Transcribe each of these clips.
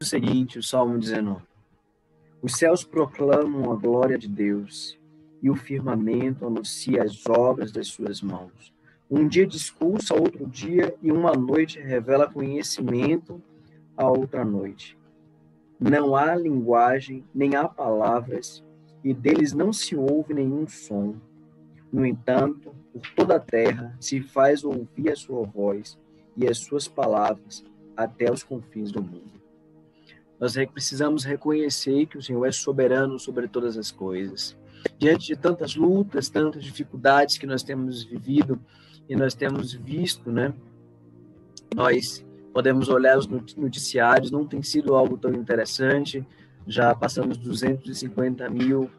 o seguinte, o Salmo 19. Os céus proclamam a glória de Deus, e o firmamento anuncia as obras das suas mãos. Um dia discursa a outro dia, e uma noite revela conhecimento a outra noite. Não há linguagem, nem há palavras, e deles não se ouve nenhum som. No entanto, por toda a terra se faz ouvir a sua voz e as suas palavras até os confins do mundo. Nós precisamos reconhecer que o Senhor é soberano sobre todas as coisas. Diante de tantas lutas, tantas dificuldades que nós temos vivido e nós temos visto, né? Nós podemos olhar os noticiários, não tem sido algo tão interessante. Já passamos 250 mil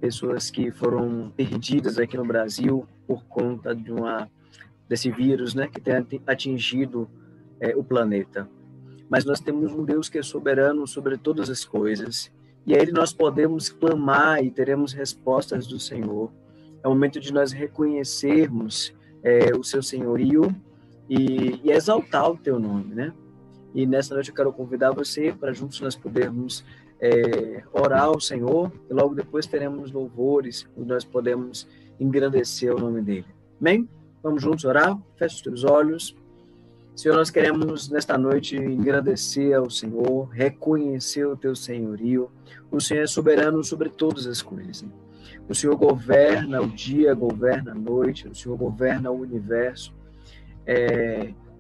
pessoas que foram perdidas aqui no Brasil por conta desse vírus, né, que tem atingido o planeta. Mas nós temos um Deus que é soberano sobre todas as coisas, e a Ele nós podemos clamar e teremos respostas do Senhor. É o momento de nós reconhecermos o seu senhorio e exaltar o teu nome, né? E nessa noite eu quero convidar você para juntos nós podermos orar ao Senhor, e logo depois teremos louvores, onde nós podemos engrandecer o nome dele. Amém? Vamos juntos orar? Feche os teus olhos. Senhor, nós queremos nesta noite engrandecer ao Senhor, reconhecer o teu senhorio. O Senhor é soberano sobre todas as coisas. O Senhor governa o dia, governa a noite, o Senhor governa o universo.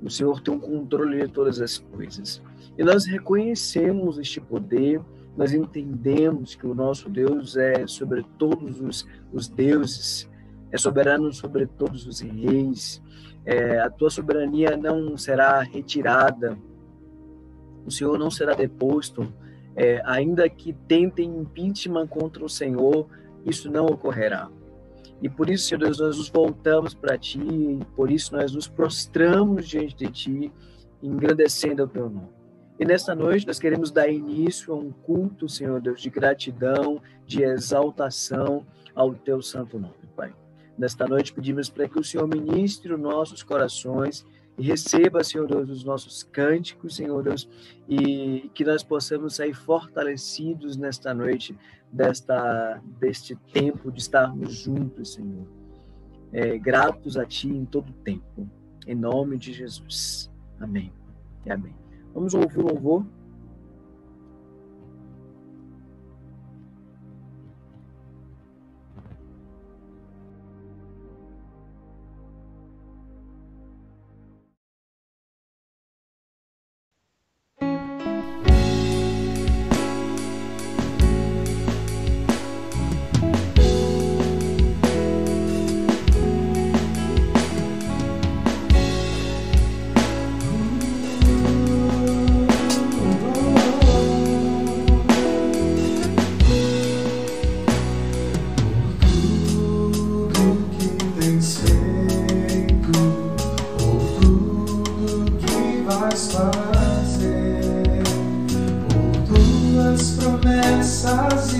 O Senhor tem um controle de todas as coisas. E nós reconhecemos este poder. Nós entendemos que o nosso Deus é sobre todos os deuses, é soberano sobre todos os reis. A tua soberania não será retirada, o Senhor não será deposto, ainda que tentem impeachment contra o Senhor, isso não ocorrerá. E por isso, Senhor Deus, nós nos voltamos para Ti, e por isso nós nos prostramos diante de Ti, engrandecendo o Teu nome. E nesta noite nós queremos dar início a um culto, Senhor Deus, de gratidão, de exaltação ao Teu santo nome, Pai. Nesta noite pedimos para que o Senhor ministre os nossos corações e receba, Senhor Deus, os nossos cânticos, Senhor Deus, e que nós possamos sair fortalecidos nesta noite, deste tempo de estarmos juntos, Senhor. Gratos a Ti em todo o tempo. Em nome de Jesus. Amém e amém. Vamos ouvir o louvor. Promessas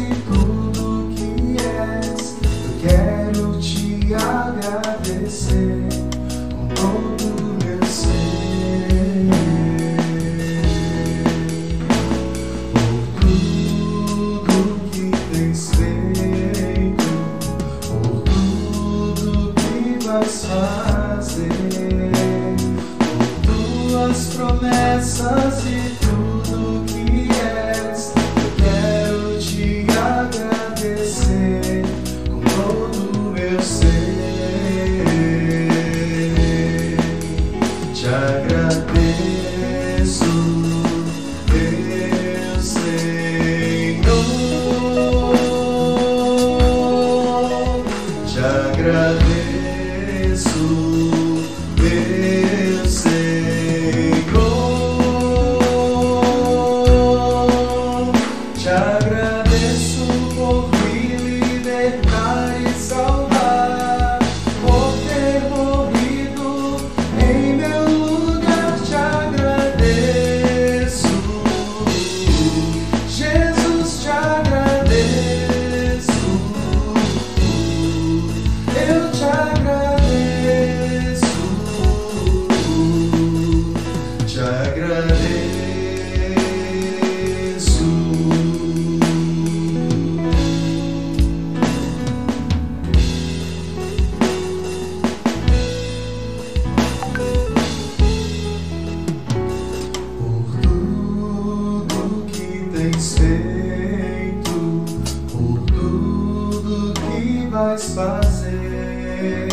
vais fazer,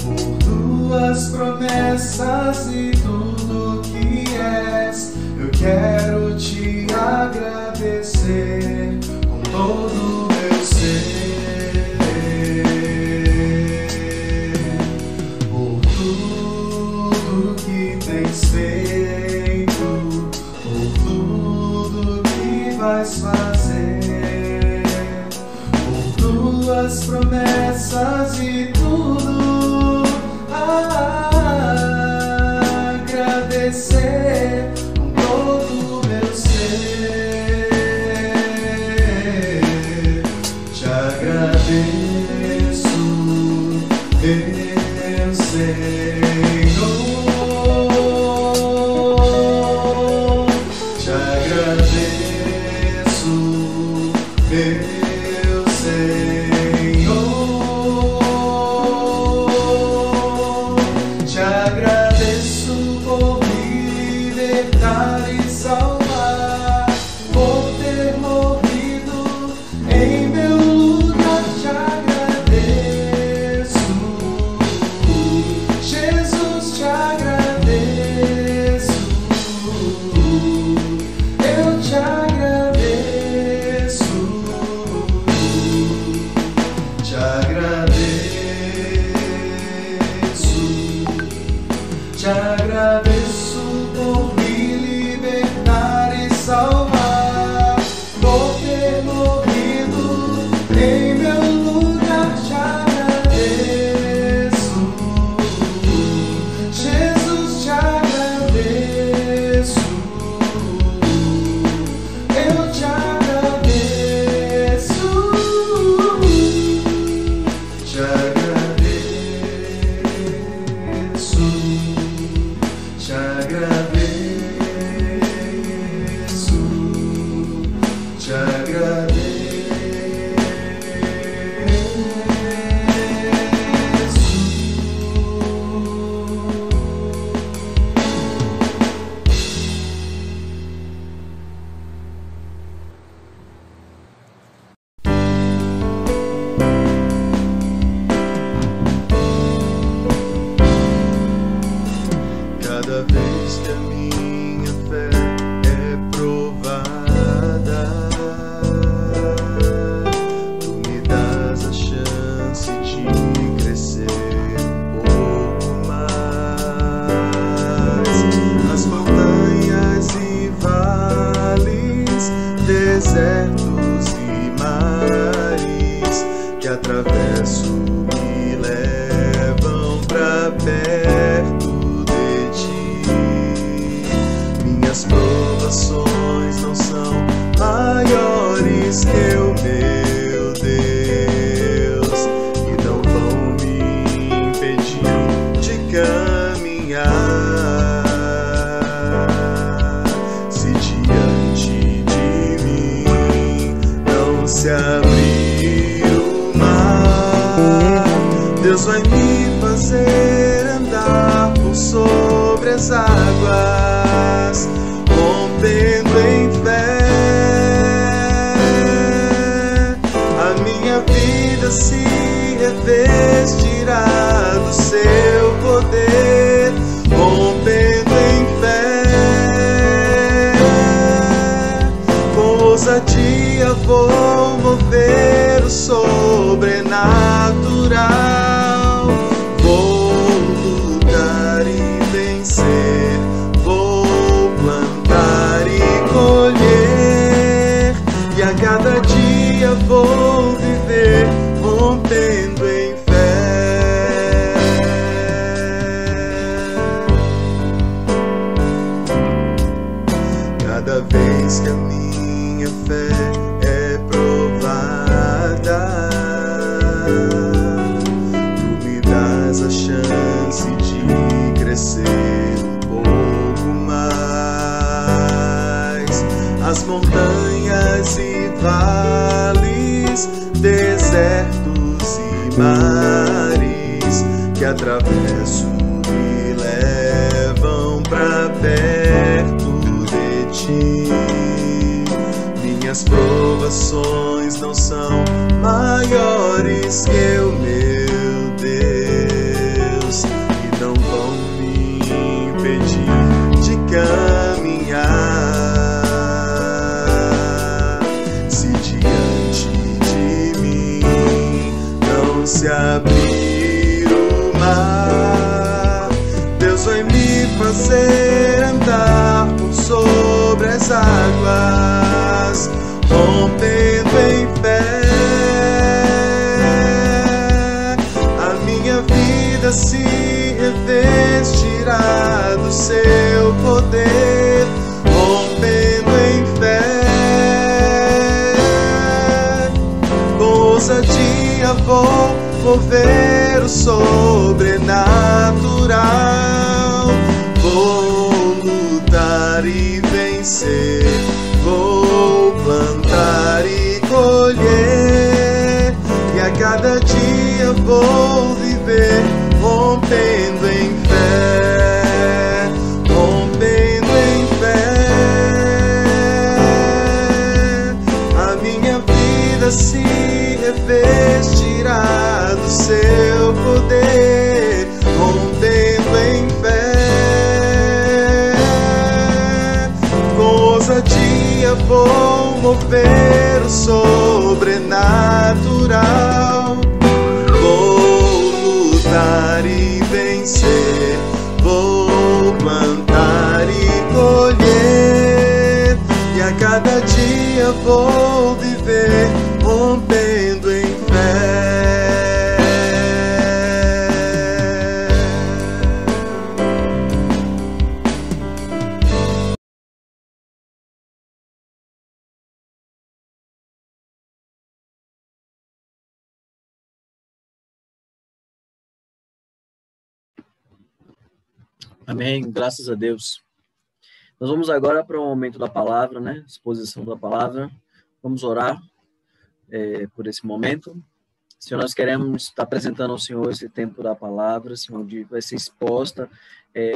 por tuas promessas e tudo que és. Eu quero te agradecer com todo o meu ser, por tudo que tens feito, por tudo que vais fazer, por tuas promessas e tudo agradecer com todo o meu ser. Te agradeço, meu Senhor. Te agradeço, meu Senhor. Te agradeço por me libertar e salvar, por ter morrido em meu lugar. Te agradeço, Jesus, te agradeço. Eu te agradeço, te agradeço, te agradeço por me libertar e salvar, por ter morrido em meu lugar. Te agradeço, Jesus, te agradeço. Eu te agradeço, te agradeço, te agradeço, te agradeço. Cada vez que a minha fé é provada, tu me das a chance de crescer um pouco mais. As montanhas e vales, desertos e mares que atravesso me levam pra perto de ti. Minhas provações não são maiores que o meu Deus e não vão me impedir de caminhar. Se diante de mim não se abrir o mar, Deus vai me fazer andar por sobre as águas, rompendo em fé. A minha vida se revestirá do seu poder, rompendo em fé. Com ousadia vou mover o sobrenatural, vou lutar e vencer, vou plantar e colher, e a cada dia vou viver rompendo em fé. Cada vez que a minha fé é provada, tu me das a chance de crescer um pouco mais. As montanhas e vales, desertos e mares que atravesso me levam pra perto de ti. Minhas provações não são maiores que eu, meu Deus, e não vão me impedir de caminhar. Se diante de mim não se abrir o mar, Deus vai me fazer andar por sobre as águas, rompendo em fé. A minha vida se revestirá do seu poder, rompendo em fé. Com ousadia vou mover o sobrenatural, vou lutar e vencer, vou plantar e colher, e a cada dia vou viver rompendo em fé, rompendo em fé. A minha vida se revestirá do seu poder, rompendo em fé. Com ousadia vou mover o sobrenatural, vou lutar e vencer, vou plantar e colher, e a cada dia vou viver rompendo em fé. Amém, graças a Deus. Nós vamos agora para o momento da palavra, né? Exposição da palavra. Vamos orar por esse momento. Senhor, nós queremos estar apresentando ao Senhor esse tempo da palavra, Senhor, onde vai ser exposta,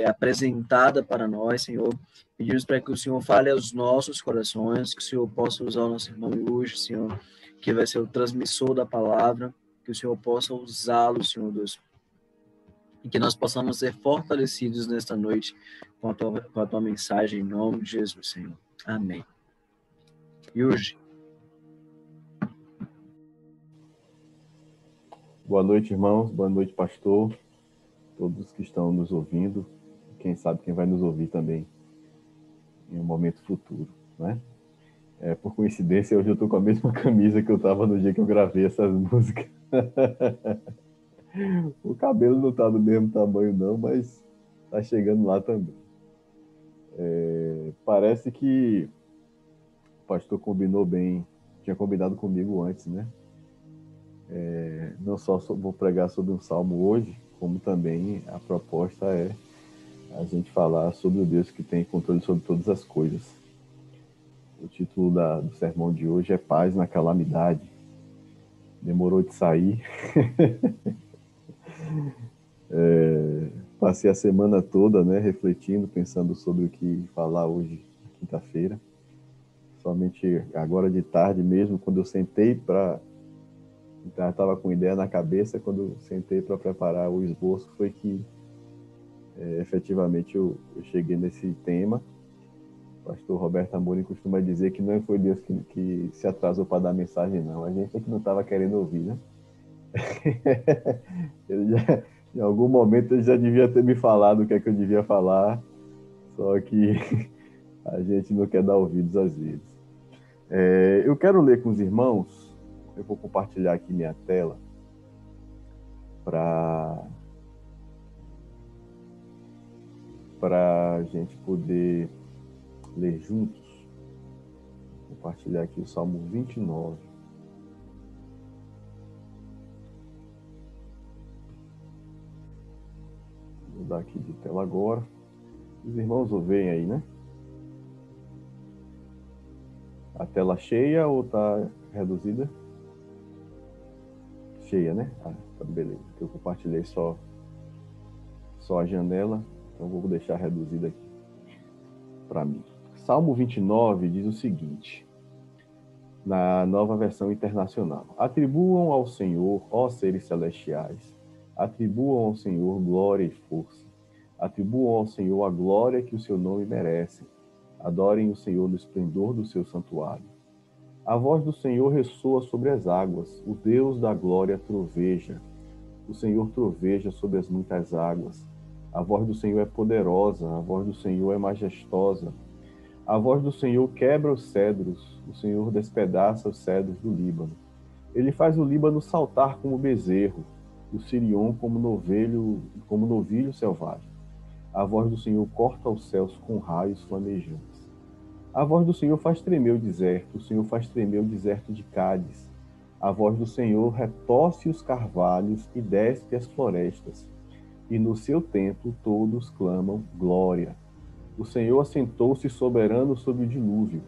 apresentada para nós, Senhor. Pedimos para que o Senhor fale aos nossos corações, que o Senhor possa usar o nosso irmão hoje, Senhor, que vai ser o transmissor da palavra, que o Senhor possa usá-lo, Senhor Deus, e que nós possamos ser fortalecidos nesta noite com a tua mensagem, em nome de Jesus, Senhor. Amém. E hoje? Boa noite, irmãos. Boa noite, pastor. Todos que estão nos ouvindo. Quem sabe quem vai nos ouvir também em um momento futuro, né? Por coincidência, hoje eu estou com a mesma camisa que eu estava no dia que eu gravei essas músicas. O cabelo não está do mesmo tamanho, não, mas está chegando lá também. Parece que o pastor combinou bem, tinha combinado comigo antes, né? Não só vou pregar sobre um salmo hoje, como também a proposta é a gente falar sobre o Deus que tem controle sobre todas as coisas. O título do sermão de hoje é Paz na Calamidade. Demorou de sair. Passei a semana toda, né, refletindo, pensando sobre o que falar hoje, quinta-feira. Somente agora de tarde mesmo, quando eu sentei para... Então, eu estava com ideia na cabeça, quando eu sentei para preparar o esboço, foi que efetivamente eu cheguei nesse tema. O pastor Roberto Amorim costuma dizer que não foi Deus que se atrasou para dar a mensagem, não. A gente é que não estava querendo ouvir, né? Em algum momento ele já devia ter me falado o que é que eu devia falar, só que a gente não quer dar ouvidos às vezes. Eu quero ler com os irmãos, eu vou compartilhar aqui minha tela para a gente poder ler juntos. Vou compartilhar aqui o Salmo 29. Vou mudar aqui de tela agora. Os irmãos ouvem aí, né? A tela cheia ou tá reduzida? Cheia, né? Tá beleza. Eu compartilhei só a janela, então vou deixar reduzida aqui para mim. Salmo 29 diz o seguinte: na Nova Versão Internacional. Atribuam ao Senhor, ó seres celestiais, atribuam ao Senhor glória e força. Atribuam ao Senhor a glória que o seu nome merece. Adorem o Senhor no esplendor do seu santuário. A voz do Senhor ressoa sobre as águas. O Deus da glória troveja. O Senhor troveja sobre as muitas águas. A voz do Senhor é poderosa. A voz do Senhor é majestosa. A voz do Senhor quebra os cedros. O Senhor despedaça os cedros do Líbano. Ele faz o Líbano saltar como bezerro, o Sirion como novilho selvagem. A voz do Senhor corta os céus com raios flamejantes. A voz do Senhor faz tremer o deserto. O Senhor faz tremer o deserto de Cádiz. A voz do Senhor retorce os carvalhos e despe as florestas. E no seu templo todos clamam glória. O Senhor assentou-se soberano sobre o dilúvio.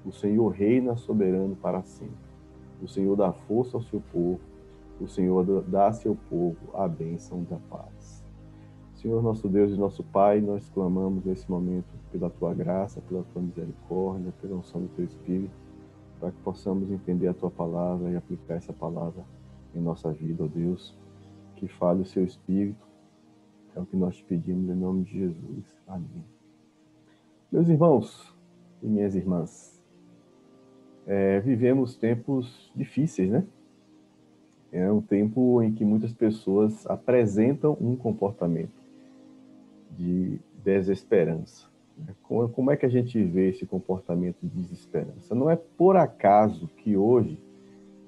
O Senhor reina soberano para sempre. O Senhor dá força ao seu povo. O Senhor dá a seu povo a bênção da paz. Senhor, nosso Deus e nosso Pai, nós clamamos nesse momento pela Tua graça, pela Tua misericórdia, pela unção do Teu Espírito, para que possamos entender a Tua palavra e aplicar essa palavra em nossa vida, ó Deus. Que fale o Seu Espírito, é o que nós te pedimos em nome de Jesus. Amém. Meus irmãos e minhas irmãs, vivemos tempos difíceis, né? É um tempo em que muitas pessoas apresentam um comportamento de desesperança. Como é que a gente vê esse comportamento de desesperança? Não é por acaso que hoje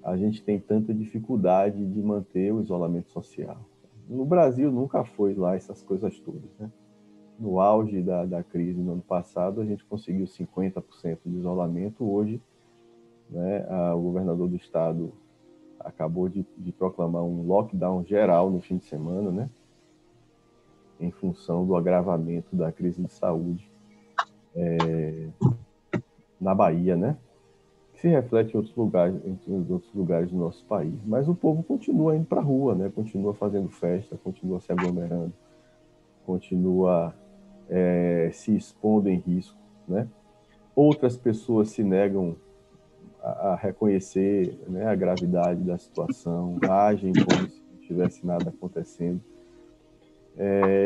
a gente tem tanta dificuldade de manter o isolamento social. No Brasil nunca foi lá essas coisas todas, né? No auge da crise no ano passado, a gente conseguiu 50% de isolamento. Hoje, né, o governador do estado acabou de proclamar um lockdown geral no fim de semana, né? Em função do agravamento da crise de saúde na Bahia, né? Que se reflete em outros lugares do nosso país. Mas o povo continua indo para a rua, né? Continua fazendo festa, continua se aglomerando, continua se expondo em risco, né? Outras pessoas se negam a reconhecer, né, a gravidade da situação, agem como se não tivesse nada acontecendo.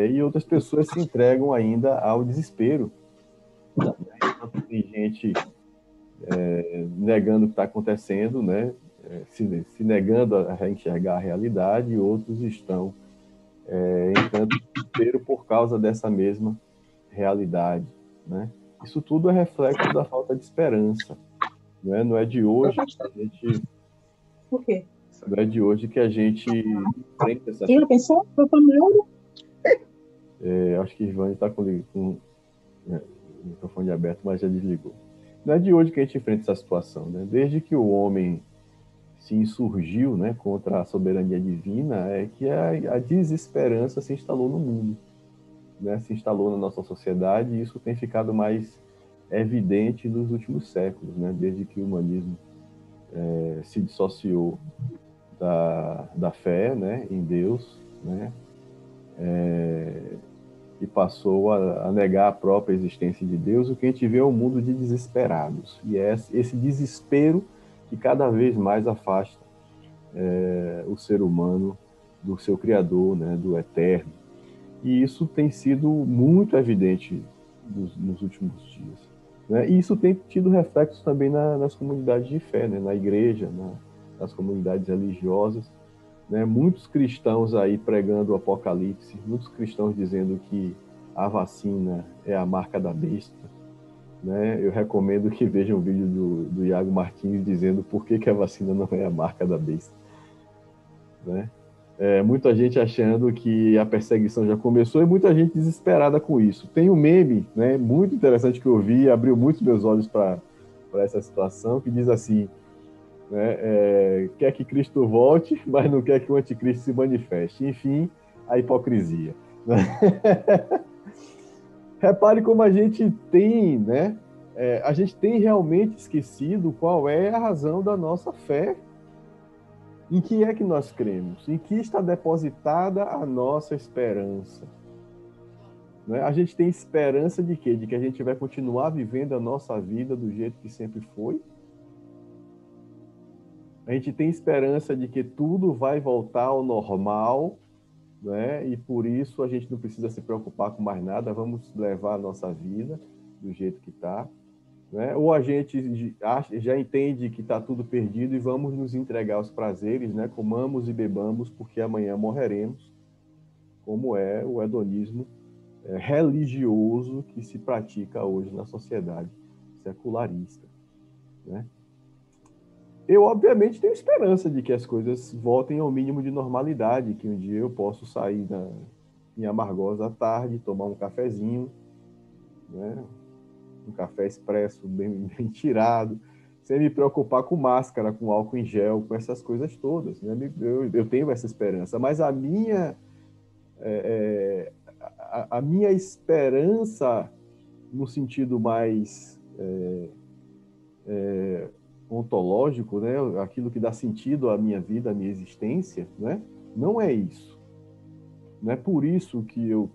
E outras pessoas se entregam ainda ao desespero. Tem gente negando o que está acontecendo, né? Se negando a enxergar a realidade, e outros estão entrando em desespero por causa dessa mesma realidade, né? Isso tudo é reflexo da falta de esperança. Não é de hoje que a gente... Por quê? Não é de hoje que a gente enfrenta essa... Quem já pensou? Acho que Ivane está com o microfone aberto, mas já desligou. Não é de hoje que a gente enfrenta essa situação, né? Desde que o homem se insurgiu, né, contra a soberania divina, é que a desesperança se instalou no mundo, né? Se instalou na nossa sociedade, e isso tem ficado mais evidente nos últimos séculos, né? Desde que o humanismo se dissociou da fé, né, em Deus, né? E passou a negar a própria existência de Deus. O que a gente vê é um mundo de desesperados, e é esse desespero que cada vez mais afasta o ser humano do seu Criador, né, do Eterno. E isso tem sido muito evidente nos últimos dias, né? E isso tem tido reflexos também nas comunidades de fé, né, na igreja, nas comunidades religiosas, né? Muitos cristãos aí pregando o Apocalipse, muitos cristãos dizendo que a vacina é a marca da besta, né? Eu recomendo que vejam o vídeo do Iago Martins dizendo por que a vacina não é a marca da besta, né? Muita gente achando que a perseguição já começou, e muita gente desesperada com isso. Tem um meme, né, muito interessante que eu vi, abriu muitos meus olhos para essa situação, que diz assim, né, quer que Cristo volte, mas não quer que o anticristo se manifeste. Enfim, a hipocrisia, né? Repare como a gente tem, né, a gente tem realmente esquecido qual é a razão da nossa fé. Em que é que nós cremos? Em que está depositada a nossa esperança? Né? A gente tem esperança de quê? De que a gente vai continuar vivendo a nossa vida do jeito que sempre foi? A gente tem esperança de que tudo vai voltar ao normal, né? E por isso a gente não precisa se preocupar com mais nada, vamos levar a nossa vida do jeito que está, né? Ou a gente já entende que está tudo perdido e vamos nos entregar aos prazeres, né? Comamos e bebamos, porque amanhã morreremos, como é o hedonismo religioso que se pratica hoje na sociedade secularista, né? Eu, obviamente, tenho esperança de que as coisas voltem ao mínimo de normalidade, que um dia eu possa sair em Amargosa à tarde, tomar um cafezinho, né? Um café expresso bem tirado, sem me preocupar com máscara, com álcool em gel, com essas coisas todas, né? Eu tenho essa esperança, mas a minha esperança, no sentido mais ontológico, né? Aquilo que dá sentido à minha vida, à minha existência, né? Não é isso. Não é por isso que eu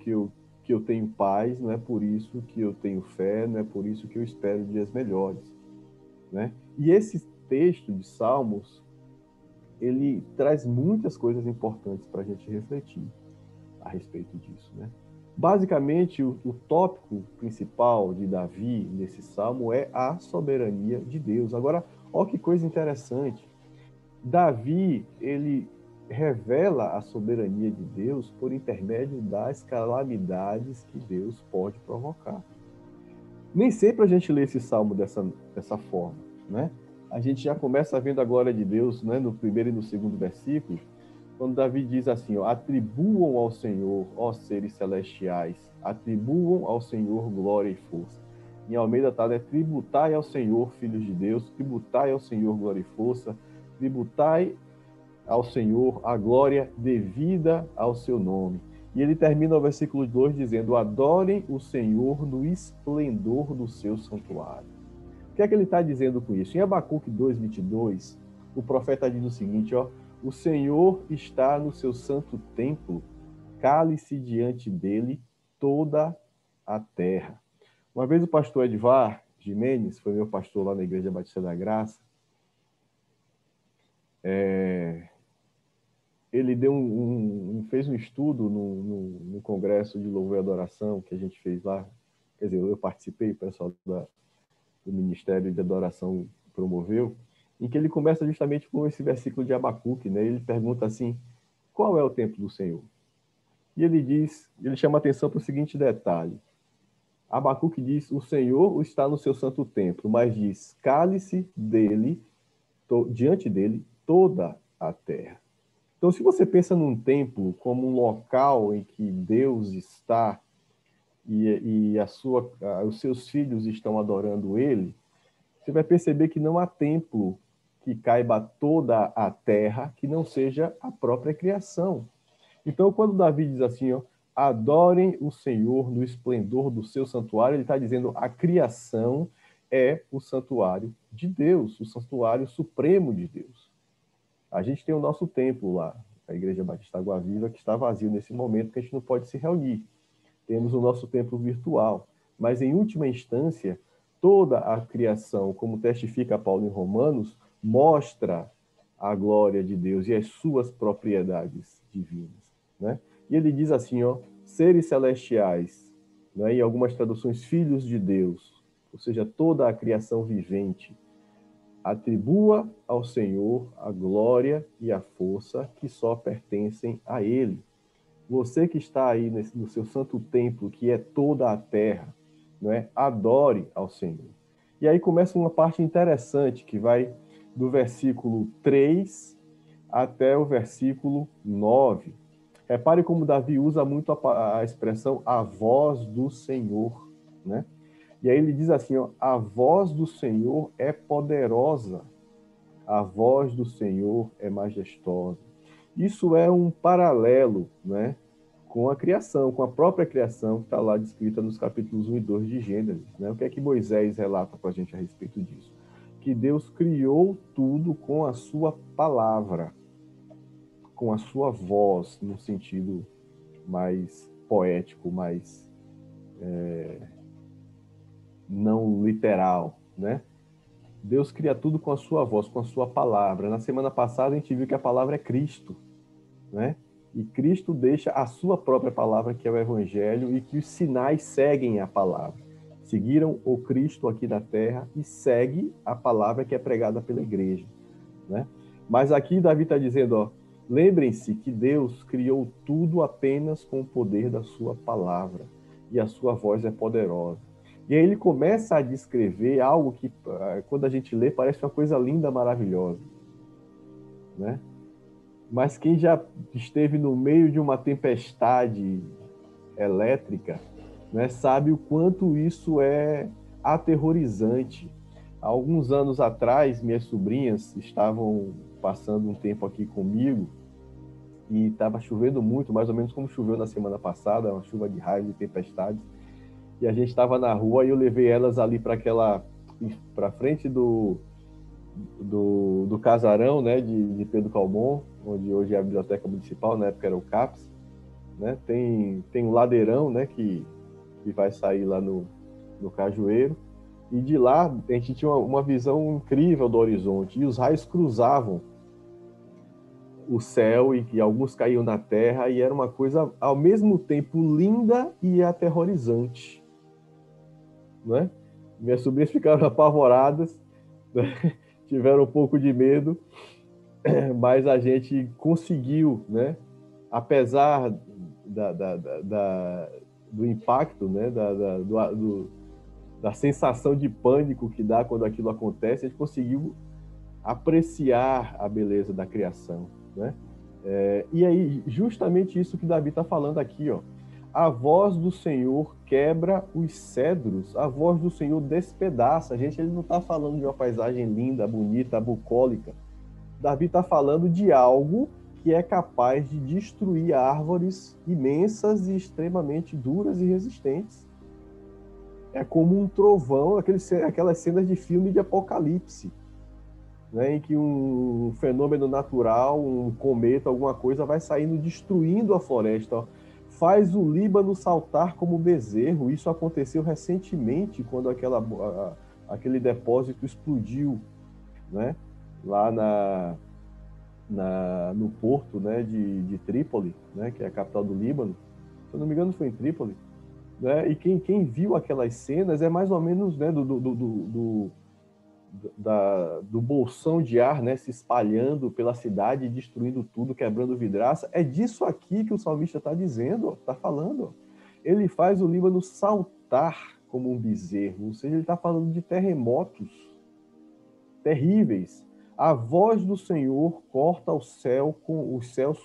tenho paz, não é por isso que eu tenho fé, não é por isso que eu espero dias melhores, né? E esse texto de Salmos, ele traz muitas coisas importantes para a gente refletir a respeito disso, né? Basicamente, o tópico principal de Davi nesse salmo é a soberania de Deus. Agora, olha que coisa interessante. Davi, ele revela a soberania de Deus por intermédio das calamidades que Deus pode provocar. Nem sempre a gente lê esse salmo dessa forma, né? A gente já começa vendo a glória de Deus, né, no primeiro e no segundo versículo, quando Davi diz assim, ó, atribuam ao Senhor, ó seres celestiais, atribuam ao Senhor glória e força. Em Almeida está, né, tributai ao Senhor, filhos de Deus, tributai ao Senhor glória e força, tributai ao Senhor a glória devida ao seu nome. E ele termina o versículo 2 dizendo, adorem o Senhor no esplendor do seu santuário. O que é que ele está dizendo com isso? Em Abacuque 2:22, o profeta diz o seguinte, ó, o Senhor está no seu santo templo, cale-se diante dele toda a terra. Uma vez o pastor Edvar Jimenez, foi meu pastor lá na Igreja Batista da Graça, ele fez um estudo no congresso de louvor e adoração que a gente fez lá, quer dizer, eu participei, o pessoal do Ministério de Adoração promoveu, em que ele começa justamente com esse versículo de Abacuque, né? Ele pergunta assim, qual é o templo do Senhor? E ele chama atenção para o seguinte detalhe. Abacuque diz, o Senhor está no seu santo templo, mas diz, cale-se diante dele toda a terra. Então, se você pensa num templo como um local em que Deus está e os seus filhos estão adorando ele, você vai perceber que não há templo que caiba toda a terra que não seja a própria criação. Então, quando Davi diz assim, ó, adorem o Senhor no esplendor do seu santuário, ele está dizendo a criação é o santuário de Deus, o santuário supremo de Deus. A gente tem o nosso templo lá, a Igreja Batista Água Viva, que está vazio nesse momento, que a gente não pode se reunir. Temos o nosso templo virtual. Mas, em última instância, toda a criação, como testifica Paulo em Romanos, mostra a glória de Deus e as suas propriedades divinas, né? E ele diz assim, ó, seres celestiais, né? Em algumas traduções, filhos de Deus, ou seja, toda a criação vivente, atribua ao Senhor a glória e a força que só pertencem a Ele. Você que está aí no seu santo templo, que é toda a terra, não é? Adore ao Senhor. E aí começa uma parte interessante, que vai do versículo 3 até o versículo 9. Repare como Davi usa muito a expressão a voz do Senhor, né? E aí ele diz assim, ó, a voz do Senhor é poderosa, a voz do Senhor é majestosa. Isso é um paralelo, né, com a criação, com a própria criação que está lá descrita nos capítulos 1 e 2 de Gênesis, né? O que é que Moisés relata para a gente a respeito disso? Que Deus criou tudo com a sua palavra, com a sua voz, no sentido mais poético, mais não literal, né? Deus cria tudo com a sua voz, com a sua palavra. Na semana passada a gente viu que a palavra é Cristo, né? E Cristo deixa a sua própria palavra, que é o Evangelho, e que os sinais seguem a palavra. Seguiram o Cristo aqui na terra e segue a palavra que é pregada pela igreja, né? Mas aqui Davi está dizendo, ó, lembrem-se que Deus criou tudo apenas com o poder da sua palavra, e a sua voz é poderosa. E aí ele começa a descrever algo que, quando a gente lê, parece uma coisa linda, maravilhosa, né? Mas quem já esteve no meio de uma tempestade elétrica, né, sabe o quanto isso é aterrorizante. Há alguns anos atrás, minhas sobrinhas estavam passando um tempo aqui comigo e estava chovendo muito, mais ou menos como choveu na semana passada, uma chuva de raio e tempestades. E a gente estava na rua e eu levei elas ali para frente do casarão, né, de Pedro Calmon, onde hoje é a Biblioteca Municipal, na época era o CAPS, né? Tem um ladeirão, né, que vai sair lá no Cajueiro, e de lá a gente tinha uma visão incrível do horizonte, e os raios cruzavam o céu, e alguns caíam na terra, e era uma coisa ao mesmo tempo linda e aterrorizante, né? Minhas sobrinhas ficaram apavoradas, né? Tiveram um pouco de medo, mas a gente conseguiu, né? Apesar do impacto, né? Da sensação de pânico que dá quando aquilo acontece, a gente conseguiu apreciar a beleza da criação, né? E aí, justamente isso que Davi está falando aqui, ó. A voz do Senhor quebra os cedros, a voz do Senhor despedaça. Gente, ele não está falando de uma paisagem linda, bonita, bucólica. Davi está falando de algo que é capaz de destruir árvores imensas e extremamente duras e resistentes. É como um trovão, aquelas cenas de filme de apocalipse, né, em que um fenômeno natural, um cometa, alguma coisa, vai saindo destruindo a floresta, ó. Faz o Líbano saltar como bezerro. Isso aconteceu recentemente, quando aquele depósito explodiu, né, lá no porto, né, de Trípoli, né, que é a capital do Líbano. Se eu não me engano, foi em Trípoli, né? E quem viu aquelas cenas é mais ou menos, né, do bolsão de ar, né, se espalhando pela cidade, destruindo tudo, quebrando vidraça. É disso aqui que o salmista está dizendo, está falando. Ele faz o Líbano saltar como um bezerro, ou seja, ele está falando de terremotos terríveis. A voz do Senhor corta os céus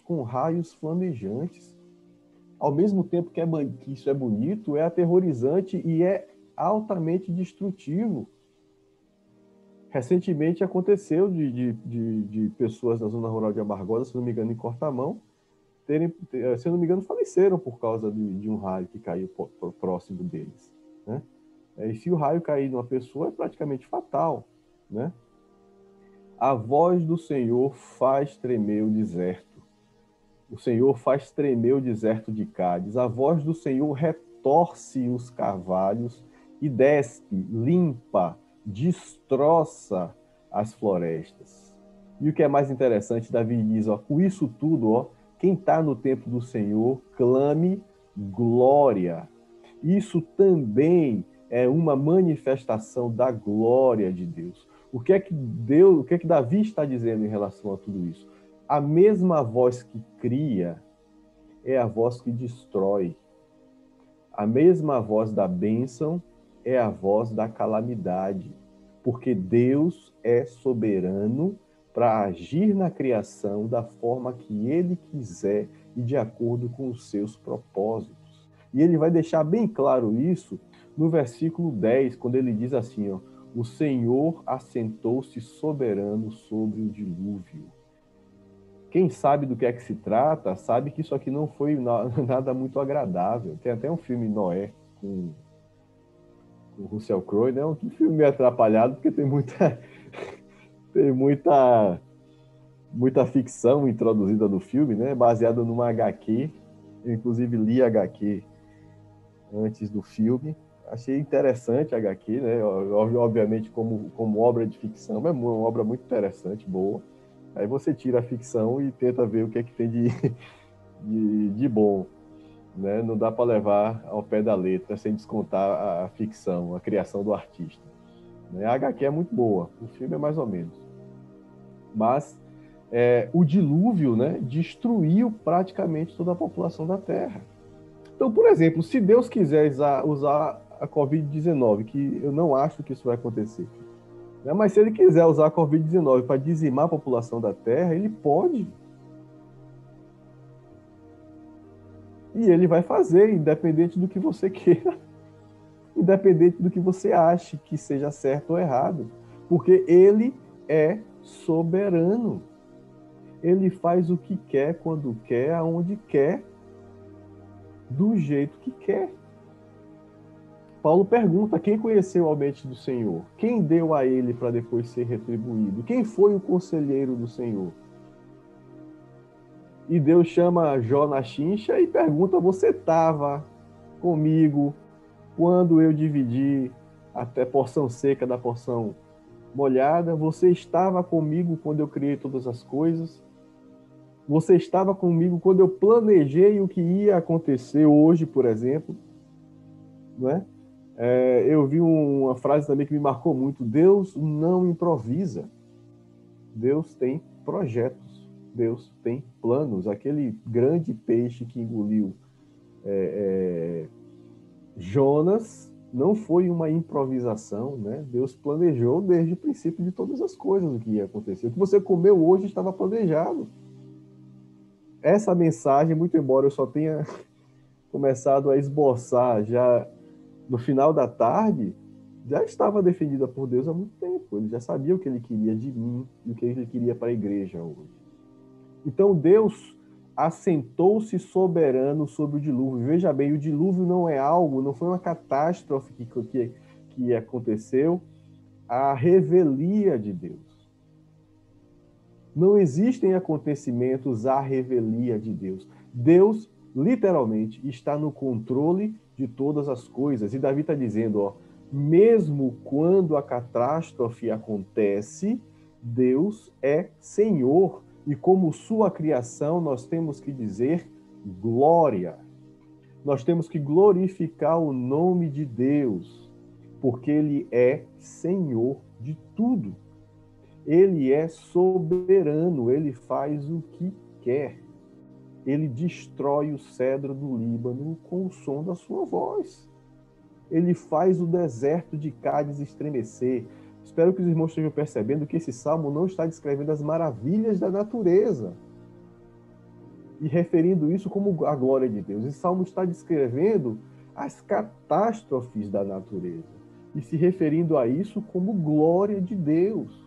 com raios flamejantes. Ao mesmo tempo que isso é bonito, é aterrorizante e é altamente destrutivo. Recentemente aconteceu de pessoas da zona rural de Amargosa, se não me engano, em Cortamão, se não me engano, faleceram por causa de um raio que caiu próximo deles, né? E se o raio cair numa pessoa, é praticamente fatal, né? A voz do Senhor faz tremer o deserto. O Senhor faz tremer o deserto de Cádiz. A voz do Senhor retorce os carvalhos e despe, limpa, destroça as florestas. E o que é mais interessante, Davi diz, ó, com isso tudo, ó, quem está no templo do Senhor, clame glória. Isso também é uma manifestação da glória de Deus. O que é que Davi está dizendo em relação a tudo isso? A mesma voz que cria é a voz que destrói. A mesma voz da bênção é a voz da calamidade, porque Deus é soberano para agir na criação da forma que ele quiser e de acordo com os seus propósitos. E ele vai deixar bem claro isso no versículo 10, quando ele diz assim, ó, o Senhor assentou-se soberano sobre o dilúvio. Quem sabe do que é que se trata, sabe que isso aqui não foi nada muito agradável. Tem até um filme Noé com o Russell Crowe, né? Um filme meio atrapalhado, porque tem muita ficção introduzida no filme, né? Baseada numa HQ. Eu, inclusive, li a HQ antes do filme. achei interessante a HQ, né? Obviamente, como obra de ficção, é uma obra muito interessante, boa. Aí você tira a ficção e tenta ver o que é que tem de bom, né? Não dá para levar ao pé da letra sem descontar a ficção, a criação do artista. A HQ é muito boa, o filme é mais ou menos. Mas o dilúvio, né, destruiu praticamente toda a população da Terra. Então, por exemplo, se Deus quiser usar a Covid-19, que eu não acho que isso vai acontecer, né, mas se ele quiser usar a Covid-19 para dizimar a população da Terra, ele pode. E ele vai fazer, independente do que você queira, independente do que você ache que seja certo ou errado, porque ele é soberano. Ele faz o que quer, quando quer, aonde quer, do jeito que quer. Paulo pergunta: quem conheceu a mente do Senhor? Quem deu a ele para depois ser retribuído? Quem foi o conselheiro do Senhor? E Deus chama Jó na chincha e pergunta: você estava comigo quando eu dividi até porção seca da porção molhada? Você estava comigo quando eu criei todas as coisas? Você estava comigo quando eu planejei o que ia acontecer hoje, por exemplo? Não é? Eu vi uma frase também que me marcou muito: Deus não improvisa. Deus tem projetos. Deus tem planos. Aquele grande peixe que engoliu Jonas não foi uma improvisação, né? Deus planejou desde o princípio de todas as coisas o que ia acontecer. O que você comeu hoje estava planejado. Essa mensagem, muito embora eu só tenha começado a esboçar já no final da tarde, já estava definida por Deus há muito tempo. Ele já sabia o que ele queria de mim e o que ele queria para a igreja hoje. Então Deus assentou-se soberano sobre o dilúvio. Veja bem, o dilúvio não é algo, não foi uma catástrofe que aconteceu, a revelia de Deus. Não existem acontecimentos à revelia de Deus. Deus, literalmente, está no controle de todas as coisas. E Davi está dizendo, mesmo quando a catástrofe acontece, Deus é Senhor. E como sua criação, nós temos que dizer glória. Nós temos que glorificar o nome de Deus, porque Ele é Senhor de tudo. Ele é soberano, Ele faz o que quer. Ele destrói o cedro do Líbano com o som da sua voz. Ele faz o deserto de Cádiz estremecer. Espero que os irmãos estejam percebendo que esse salmo não está descrevendo as maravilhas da natureza e referindo isso como a glória de Deus. Esse salmo está descrevendo as catástrofes da natureza e se referindo a isso como glória de Deus.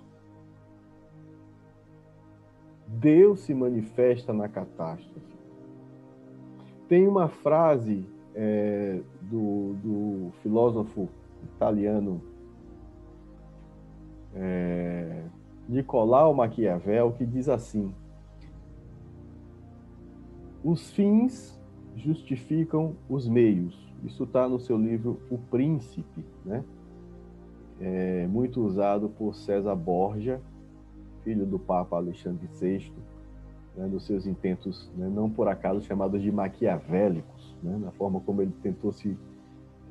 Deus se manifesta na catástrofe. Tem uma frase do filósofo italiano Nicolau Maquiavel, que diz assim: os fins justificam os meios. Isso está no seu livro O Príncipe, né? Muito usado por César Borgia, filho do Papa Alexandre VI, né, nos seus intentos, né, não por acaso chamados de maquiavélicos, né, na forma como ele tentou se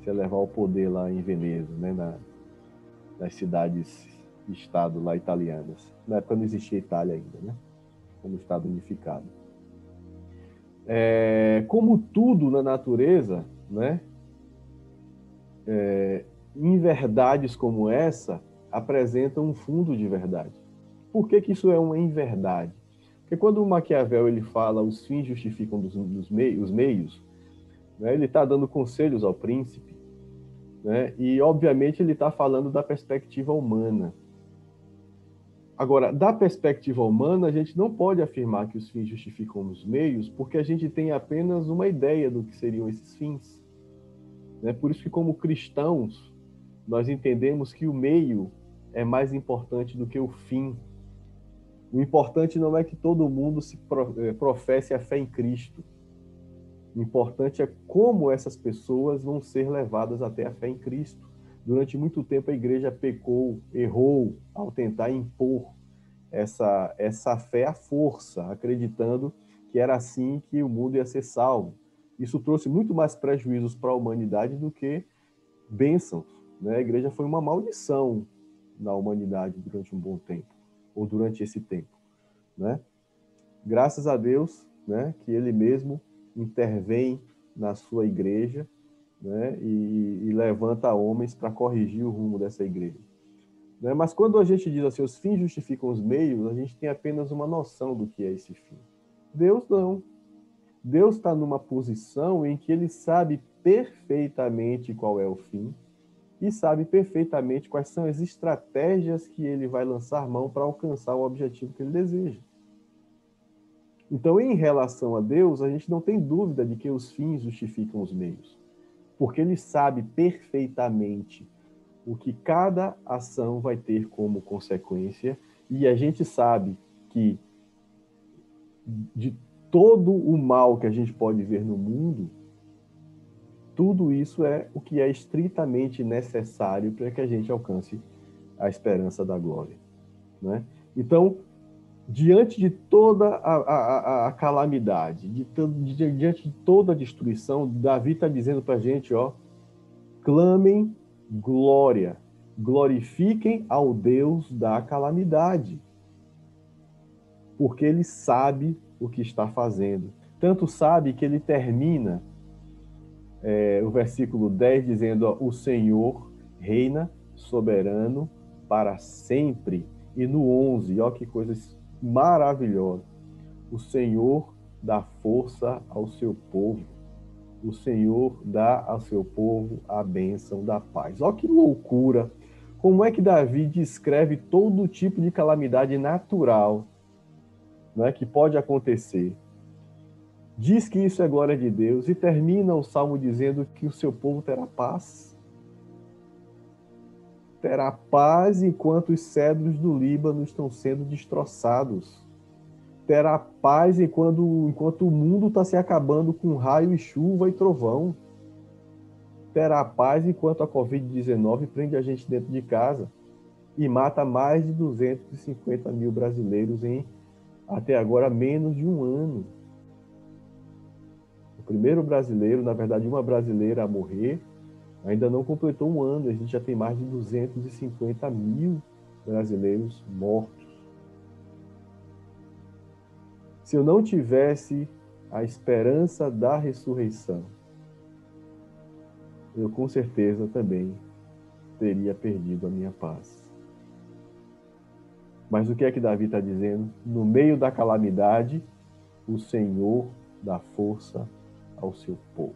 elevar ao poder lá em Veneza, né, nas cidades-estado lá italianas. Na época não existia Itália ainda, né, como estado unificado. Como tudo na natureza, né, em verdades como essa, apresentam um fundo de verdade. Por que isso é uma inverdade? Porque quando o Maquiavel ele fala os fins justificam os meios, né, ele está dando conselhos ao príncipe, né, e obviamente ele está falando da perspectiva humana. Agora, da perspectiva humana, a gente não pode afirmar que os fins justificam os meios, porque a gente tem apenas uma ideia do que seriam esses fins. Né? Por isso que, como cristãos, nós entendemos que o meio é mais importante do que o fim. O importante não é que todo mundo se professe a fé em Cristo. O importante é como essas pessoas vão ser levadas até a fé em Cristo. Durante muito tempo a igreja pecou, errou ao tentar impor essa fé à força, acreditando que era assim que o mundo ia ser salvo. Isso trouxe muito mais prejuízos para a humanidade do que bênçãos, né? A igreja foi uma maldição na humanidade durante um bom tempo, ou durante esse tempo, né? Graças a Deus, né, que ele mesmo intervém na sua igreja, né, e levanta homens para corrigir o rumo dessa igreja. Né? Mas quando a gente diz assim, os fins justificam os meios, a gente tem apenas uma noção do que é esse fim. Deus não. Deus está numa posição em que ele sabe perfeitamente qual é o fim e sabe perfeitamente quais são as estratégias que ele vai lançar mão para alcançar o objetivo que ele deseja. Então, em relação a Deus, a gente não tem dúvida de que os fins justificam os meios, porque ele sabe perfeitamente o que cada ação vai ter como consequência, e a gente sabe que de todo o mal que a gente pode ver no mundo, tudo isso é o que é estritamente necessário para que a gente alcance a esperança da glória, né? Então, diante de toda a calamidade, diante de toda a destruição, Davi está dizendo para a gente, ó, clamem glória, glorifiquem ao Deus da calamidade, porque ele sabe o que está fazendo. Tanto sabe que ele termina o versículo 10 dizendo, ó, o Senhor reina soberano para sempre. E no 11, ó que coisa maravilhosa, o Senhor dá força ao seu povo. O Senhor dá ao seu povo a bênção da paz. Olha que loucura! Como é que Davi descreve todo tipo de calamidade natural, né, que pode acontecer? Diz que isso é glória de Deus e termina o salmo dizendo que o seu povo terá paz. Terá paz enquanto os cedros do Líbano estão sendo destroçados. Terá paz enquanto o mundo está se acabando com raio e chuva e trovão. Terá paz enquanto a Covid-19 prende a gente dentro de casa e mata mais de 250 mil brasileiros em, até agora, menos de um ano. O primeiro brasileiro, na verdade, uma brasileira a morrer, ainda não completou um ano. A gente já tem mais de 250 mil brasileiros mortos. Se eu não tivesse a esperança da ressurreição, eu com certeza também teria perdido a minha paz. Mas o que é que Davi está dizendo? No meio da calamidade, o Senhor dá força ao seu povo.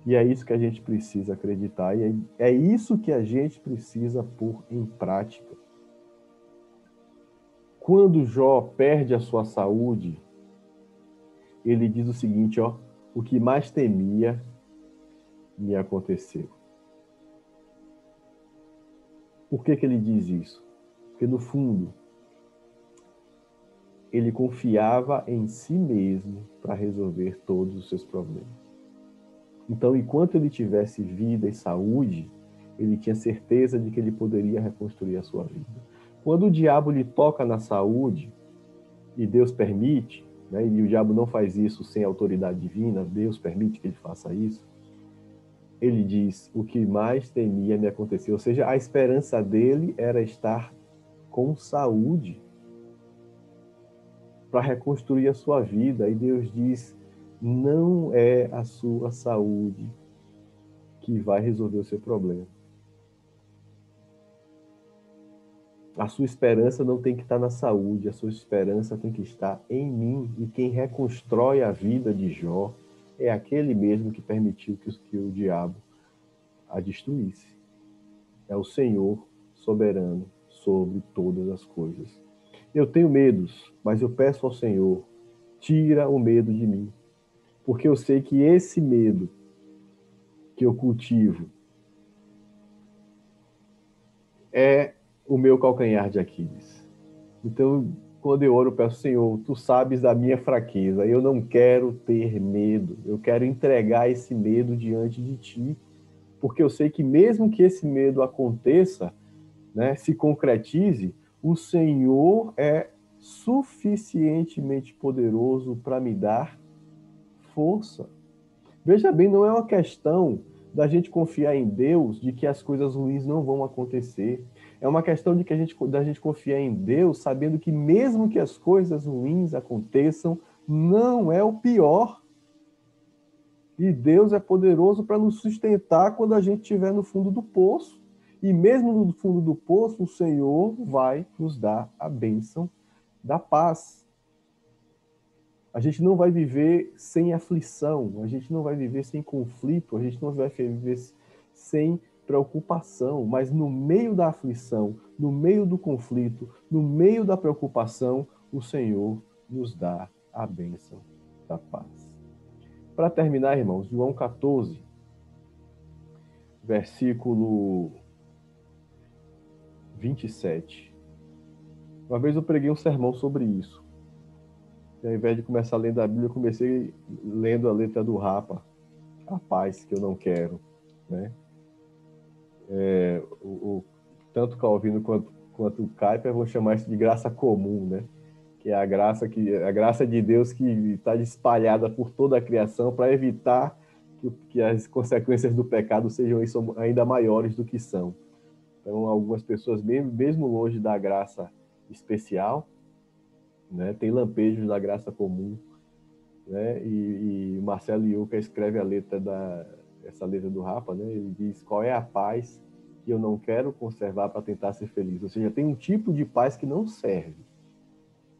E é isso que a gente precisa acreditar, e é isso que a gente precisa pôr em prática. Quando Jó perde a sua saúde, ele diz o seguinte, ó, o que mais temia me aconteceu. Por que ele diz isso? Porque, no fundo, ele confiava em si mesmo para resolver todos os seus problemas. Então, enquanto ele tivesse vida e saúde, ele tinha certeza de que ele poderia reconstruir a sua vida. Quando o diabo lhe toca na saúde, e Deus permite, né, e o diabo não faz isso sem autoridade divina, Deus permite que ele faça isso, ele diz, o que mais temia me aconteceu. Ou seja, a esperança dele era estar com saúde para reconstruir a sua vida. E Deus diz, não é a sua saúde que vai resolver o seu problema. A sua esperança não tem que estar na saúde, a sua esperança tem que estar em mim. E quem reconstrói a vida de Jó é aquele mesmo que permitiu que o diabo a destruísse. É o Senhor soberano sobre todas as coisas. Eu tenho medos, mas eu peço ao Senhor, tira o medo de mim. Porque eu sei que esse medo que eu cultivo é o meu calcanhar de Aquiles. Então, quando eu oro, eu peço, Senhor, tu sabes da minha fraqueza, eu não quero ter medo, eu quero entregar esse medo diante de ti, porque eu sei que mesmo que esse medo aconteça, né, se concretize, o Senhor é suficientemente poderoso para me dar força. Veja bem, não é uma questão da gente confiar em Deus de que as coisas ruins não vão acontecer. É uma questão da gente confiar em Deus sabendo que mesmo que as coisas ruins aconteçam, não é o pior. E Deus é poderoso para nos sustentar quando a gente estiver no fundo do poço. E mesmo no fundo do poço, o Senhor vai nos dar a bênção da paz. A gente não vai viver sem aflição, a gente não vai viver sem conflito, a gente não vai viver sem preocupação, mas no meio da aflição, no meio do conflito, no meio da preocupação, o Senhor nos dá a bênção da paz. Para terminar, irmãos, João 14, versículo 27. Uma vez eu preguei um sermão sobre isso. E ao invés de começar lendo a Bíblia, eu comecei lendo a letra do Rapa, a paz que eu não quero, né? Tanto Calvino quanto o Kuyper vão chamar isso de graça comum, né? Que é a graça de Deus que está espalhada por toda a criação para evitar que as consequências do pecado sejam ainda maiores do que são. Então, algumas pessoas, mesmo longe da graça especial, né, tem lampejos da graça comum, né? E Marcelo Yuca escreve essa letra do Rapa, né? Ele diz: qual é a paz que eu não quero conservar para tentar ser feliz? Ou seja, tem um tipo de paz que não serve.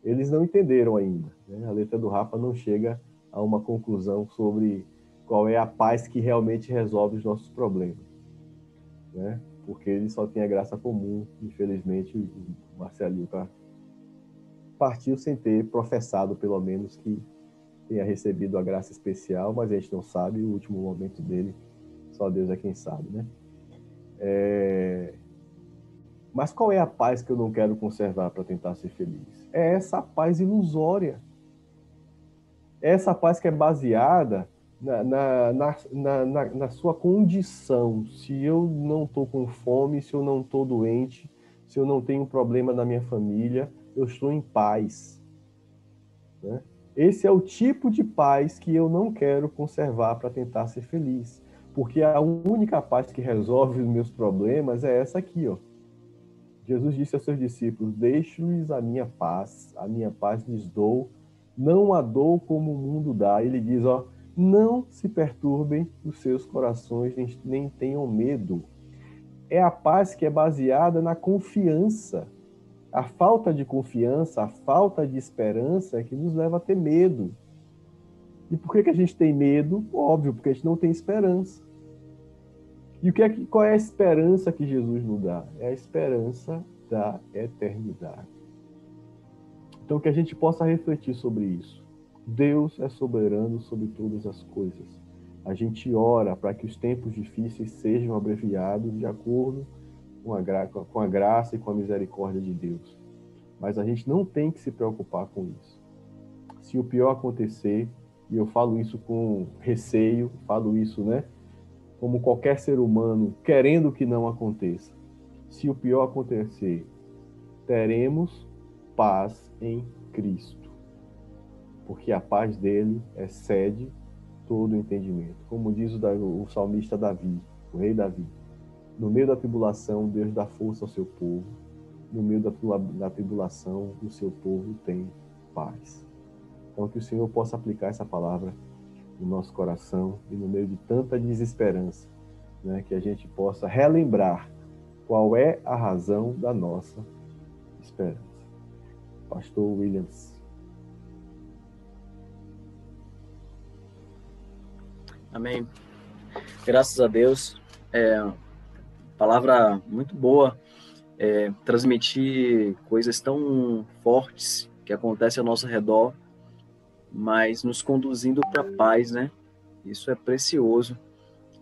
Eles não entenderam ainda, né? A letra do Rapa não chega a uma conclusão sobre qual é a paz que realmente resolve os nossos problemas, né? Porque ele só tem a graça comum. Infelizmente, o Marcelo Yuca partiu sem ter professado, pelo menos, que tenha recebido a graça especial, mas a gente não sabe o último momento dele, só Deus é quem sabe, né? Mas qual é a paz que eu não quero conservar para tentar ser feliz? É essa paz ilusória. É essa paz que é baseada na sua condição. Se eu não estou com fome, se eu não estou doente, se eu não tenho problema na minha família, eu estou em paz, né? Esse é o tipo de paz que eu não quero conservar para tentar ser feliz. Porque a única paz que resolve os meus problemas é essa aqui, ó. Jesus disse aos seus discípulos: deixo-lhes a minha paz lhes dou, não a dou como o mundo dá. Ele diz, ó, não se perturbem os seus corações, nem tenham medo. É a paz que é baseada na confiança. A falta de confiança, a falta de esperança é que nos leva a ter medo. E por que a gente tem medo? Óbvio, porque a gente não tem esperança. E qual é a esperança que Jesus nos dá? É a esperança da eternidade. Então, que a gente possa refletir sobre isso. Deus é soberano sobre todas as coisas. A gente ora para que os tempos difíceis sejam abreviados de acordo com a graça e com a misericórdia de Deus. Mas a gente não tem que se preocupar com isso. Se o pior acontecer, e eu falo isso com receio, falo isso, né, como qualquer ser humano, querendo que não aconteça. Se o pior acontecer, teremos paz em Cristo. Porque a paz dele excede todo entendimento. Como diz o salmista Davi, o rei Davi. No meio da tribulação, Deus dá força ao seu povo. No meio da tribulação, o seu povo tem paz. Então, que o Senhor possa aplicar essa palavra no nosso coração e no meio de tanta desesperança, né, que a gente possa relembrar qual é a razão da nossa esperança. Pastor Williams. Amém. Graças a Deus. Palavra muito boa. Transmitir coisas tão fortes que acontecem ao nosso redor, mas nos conduzindo para a paz, né? Isso é precioso.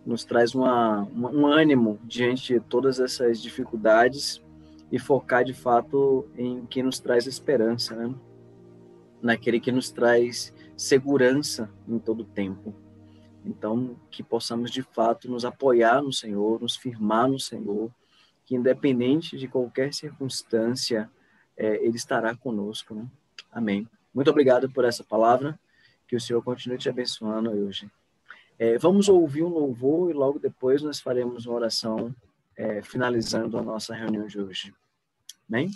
Nos traz um ânimo diante de todas essas dificuldades e focar de fato em quem nos traz esperança, né? Naquele que nos traz segurança em todo tempo. Então, que possamos de fato nos apoiar no Senhor, nos firmar no Senhor, que independente de qualquer circunstância, Ele estará conosco, né? Amém. Muito obrigado por essa palavra, que o Senhor continue te abençoando hoje. Vamos ouvir um louvor e logo depois nós faremos uma oração finalizando a nossa reunião de hoje. Amém?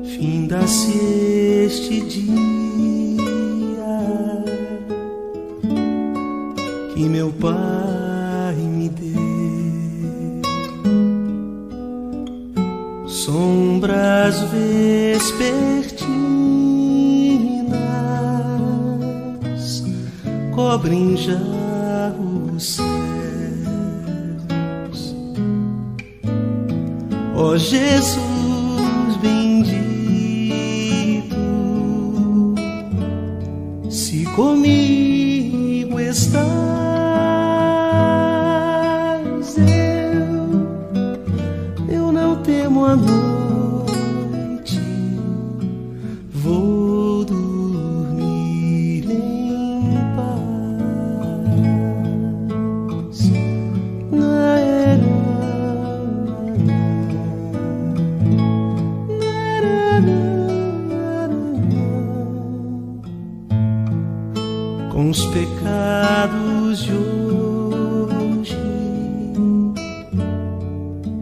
Finda-se este dia que meu Pai me deu, sombras vespertinas cobrem já os céus. Ó Jesus bendito, se comigo estás, eu não temo a noite, vou dormir em paz. Com os pecados de hoje,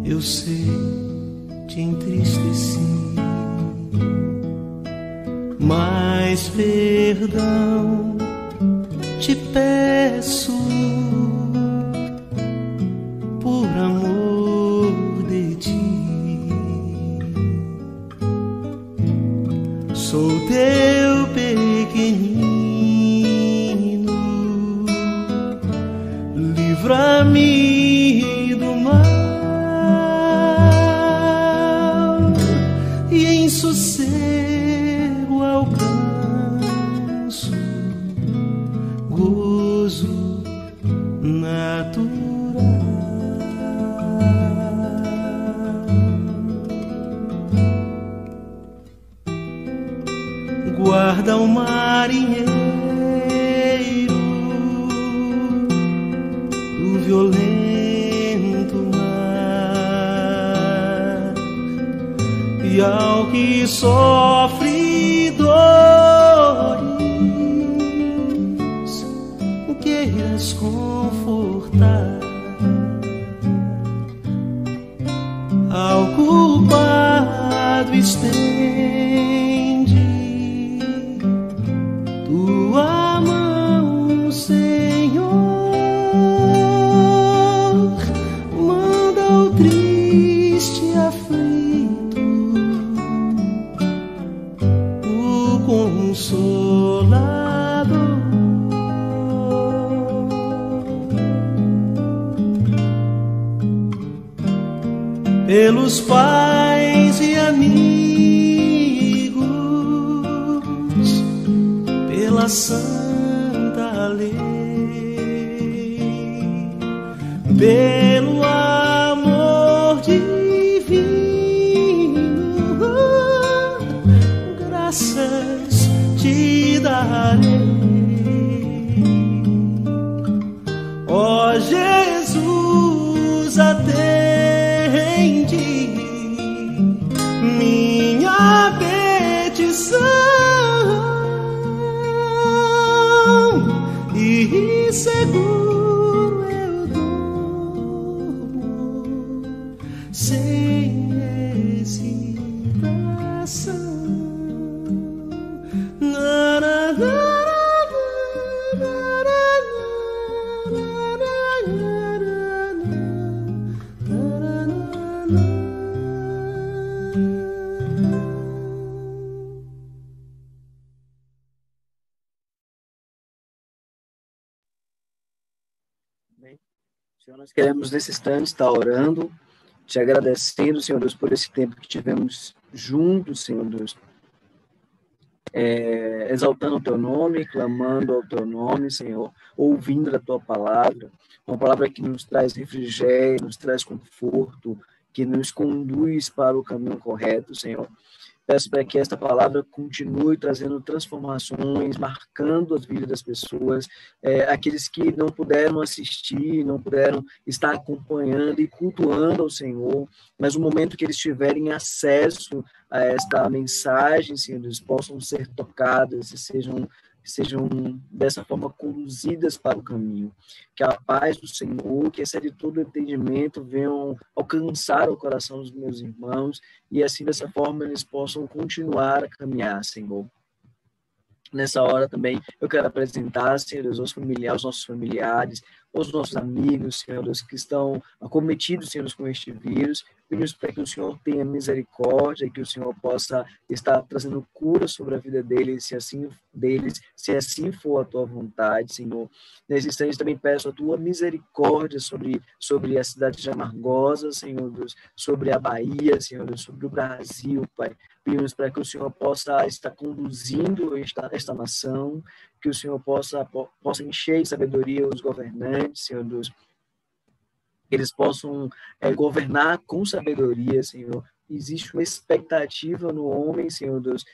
eu sei, te entristeci, mas perdão te peço por amor de ti. Sou teu pequenino, livra-me do mal e em sossego alcanço gozo natural. Guarda o marinheiro do violento mar, e ao que sofre dores queiras confortar, ao culpado estende tua mão, Senhor, manda o triste aflito o Consolador. Pelos pais e amigos, pela santa lei, pelo amor divino, graças te darei. Ó Jesus, atende minha petição e seguro eu durmo sem hesitação. Senhor, nós queremos nesse instante estar orando, te agradecendo, Senhor Deus, por esse tempo que tivemos juntos, Senhor Deus, exaltando o teu nome, clamando ao teu nome, Senhor, ouvindo a tua palavra, uma palavra que nos traz refrigério, nos traz conforto, que nos conduz para o caminho correto, Senhor. Peço para que esta palavra continue trazendo transformações, marcando as vidas das pessoas, aqueles que não puderam assistir, não puderam estar acompanhando e cultuando ao Senhor, mas no momento que eles tiverem acesso a esta mensagem, Senhor, eles possam ser tocados e sejam dessa forma conduzidas para o caminho. Que a paz do Senhor, que excede todo entendimento, venham alcançar o coração dos meus irmãos e assim, dessa forma, eles possam continuar a caminhar, Senhor. Nessa hora também eu quero apresentar, Senhor Deus, os nossos familiares, os nossos amigos, Senhor Deus, que estão acometidos, Senhor Deus, com este vírus. Pedimos para que o Senhor tenha misericórdia, que o Senhor possa estar trazendo cura sobre a vida deles, se assim for a tua vontade, Senhor. Nesse instante também peço a tua misericórdia sobre a cidade de Amargosa, Senhor Deus, sobre a Bahia, Senhor Deus, sobre o Brasil, Pai. Pedimos para que o Senhor possa estar conduzindo esta nação, que o Senhor possa encher de sabedoria os governantes, Senhor Deus, eles possam governar com sabedoria, Senhor. Existe uma expectativa no homem, Senhor Deus,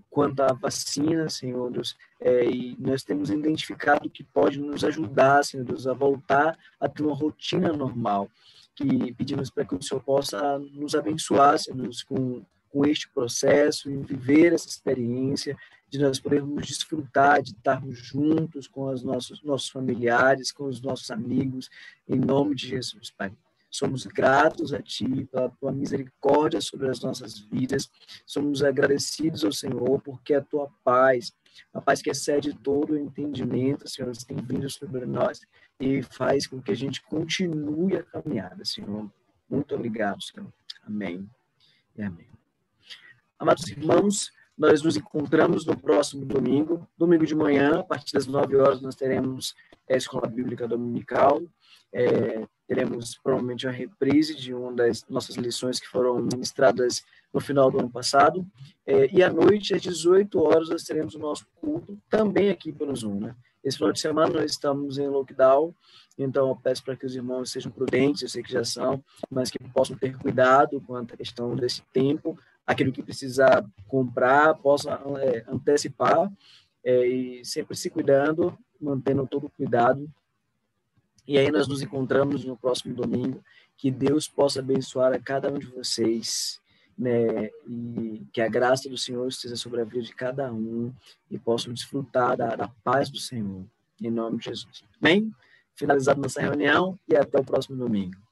quanto à vacina, Senhor Deus, e nós temos identificado que pode nos ajudar, Senhor Deus, a voltar a ter uma rotina normal, que pedimos para que o Senhor possa nos abençoar, Senhor Deus, com este processo e viver essa experiência, de nós podermos desfrutar, de estarmos juntos com os nossos familiares, com os nossos amigos, em nome de Jesus, Pai. Somos gratos a Ti pela Tua misericórdia sobre as nossas vidas, somos agradecidos ao Senhor porque a Tua paz, a paz que excede todo o entendimento, Senhor, tem vindo sobre nós e faz com que a gente continue a caminhada, Senhor. Muito obrigado, Senhor. Amém e amém. Amados irmãos, nós nos encontramos no próximo domingo de manhã, a partir das 9 horas, nós teremos a Escola Bíblica Dominical, teremos provavelmente a reprise de uma das nossas lições que foram ministradas no final do ano passado, e à noite, às 18 horas, nós teremos o nosso culto, também aqui pelo Zoom, né? Esse final de semana nós estamos em lockdown, então eu peço para que os irmãos sejam prudentes, eu sei que já são, mas que possam ter cuidado quanto à questão desse tempo, aquilo que precisar comprar, possa antecipar, e sempre se cuidando, mantendo todo o cuidado. E aí nós nos encontramos no próximo domingo, que Deus possa abençoar a cada um de vocês, né, e que a graça do Senhor esteja sobre a vida de cada um, e possam desfrutar da paz do Senhor, em nome de Jesus. Bem, finalizada nossa reunião, e até o próximo domingo.